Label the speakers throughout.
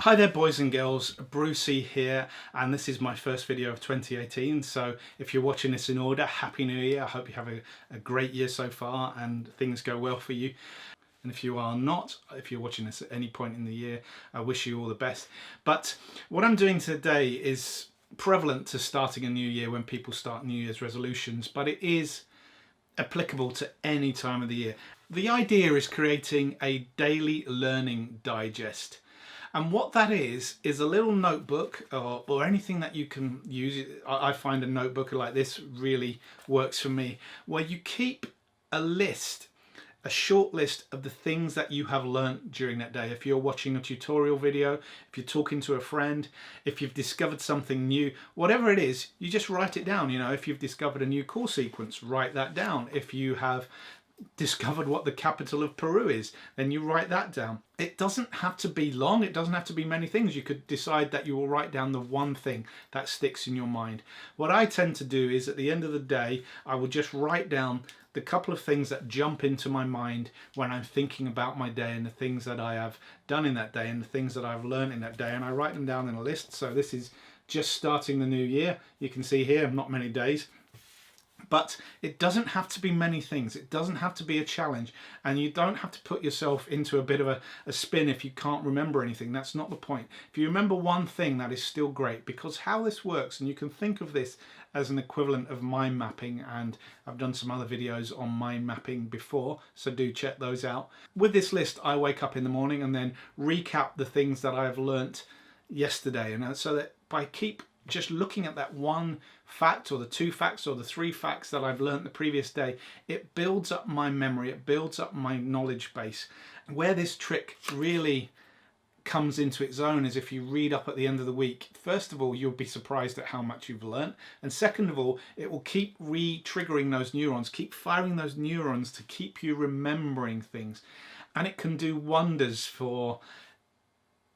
Speaker 1: Hi there boys and girls, Brucey here, and this is my first video of 2018, so if you're watching this in order, Happy New Year. I hope you have a great year so far and things go well for you. And if you are not, if you're watching this at any point in the year, I wish you all the best. But what I'm doing today is prevalent to starting a new year when people start New Year's resolutions, but it is applicable to any time of the year. The idea is creating a daily learning digest. And what that is a little notebook or anything that you can use. I find a notebook like this really works for me, where you keep a list, a short list of the things that you have learnt during that day. If you're watching a tutorial video, if you're talking to a friend, if you've discovered something new, whatever it is, you just write it down. You know, if you've discovered a new chord sequence, write that down. If you have discovered what the capital of Peru is, then you write that down. It doesn't have to be long, it doesn't have to be many things. You could decide that you will write down the one thing that sticks in your mind. What I tend to do is at the end of the day, I will just write down the couple of things that jump into my mind when I'm thinking about my day and the things that I have done in that day and the things that I've learned in that day, and I write them down in a list. So this is just starting the new year. You can see here, not many days. But it doesn't have to be many things. It doesn't have to be a challenge, and you don't have to put yourself into a bit of a spin if you can't remember anything. That's not the point. If you remember one thing, that is still great, because how this works, and you can think of this as an equivalent of mind mapping, and I've done some other videos on mind mapping before, so do check those out. With this list, I wake up in the morning and then recap the things that I've learnt yesterday, and so that by just looking at that one fact or the two facts or the three facts that I've learned the previous day, it builds up my memory, it builds up my knowledge base. Where this trick really comes into its own is if you read up at the end of the week. First of all, you'll be surprised at how much you've learned, and second of all, it will keep re-triggering those neurons, keep firing those neurons to keep you remembering things, and it can do wonders for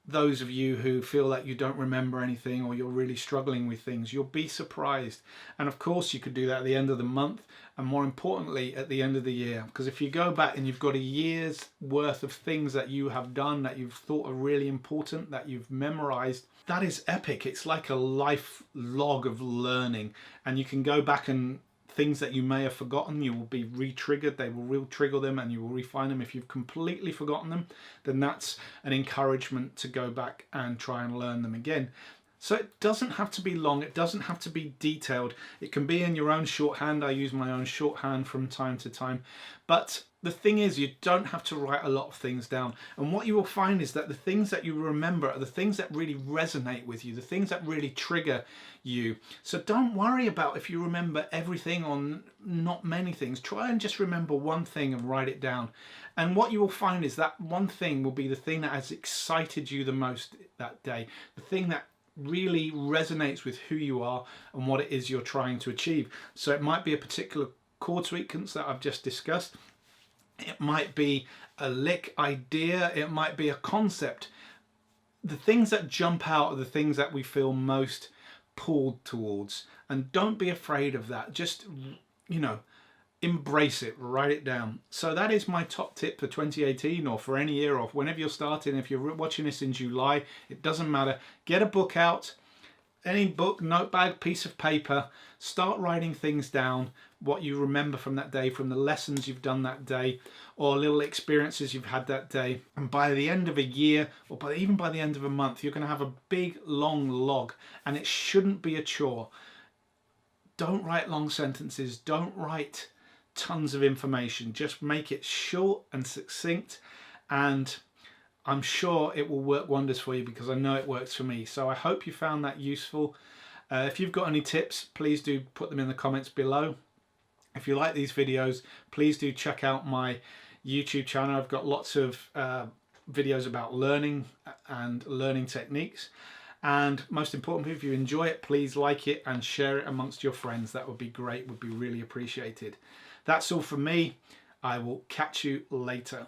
Speaker 1: those of you who feel that you don't remember anything or you're really struggling with things. You'll be surprised. And of course you could do that at the end of the month, and more importantly at the end of the year, because if you go back and you've got a year's worth of things that you have done that you've thought are really important, that you've memorized, that is epic. It's like a life log of learning, and you can go back and things that you may have forgotten, you will be re-triggered. They will re-trigger them and you will refine them. If you've completely forgotten them, then that's an encouragement to go back and try and learn them again. So it doesn't have to be long, it doesn't have to be detailed. It can be in your own shorthand. I use my own shorthand from time to time. But the thing is, you don't have to write a lot of things down. And what you will find is that the things that you remember are the things that really resonate with you, the things that really trigger you. So don't worry about if you remember everything or not many things. Try and just remember one thing and write it down. And what you will find is that one thing will be the thing that has excited you the most that day, the thing that really resonates with who you are and what it is you're trying to achieve. So it might be a particular chord sequence that I've just discussed. It might be a lick idea. It might be a concept. The things that jump out are the things that we feel most pulled towards. And don't be afraid of that. Just, you know, embrace it, write it down. So that is my top tip for 2018, or for any year, or whenever you're starting. If you're watching this in July, it doesn't matter. Get a book out, any book, notepad, piece of paper, start writing things down, what you remember from that day, from the lessons you've done that day, or little experiences you've had that day. And by the end of a year, or even by the end of a month, you're going to have a big long log, and it shouldn't be a chore. Don't write long sentences, don't write tons of information, just make it short and succinct, and I'm sure it will work wonders for you, because I know it works for me. So I hope you found that useful. If you've got any tips, please do put them in the comments below. If you like these videos, please do check out my YouTube channel. I've got lots of videos about learning and learning techniques. And most importantly, if you enjoy it, please like it and share it amongst your friends. That would be great, would be really appreciated. That's all from me. I will catch you later.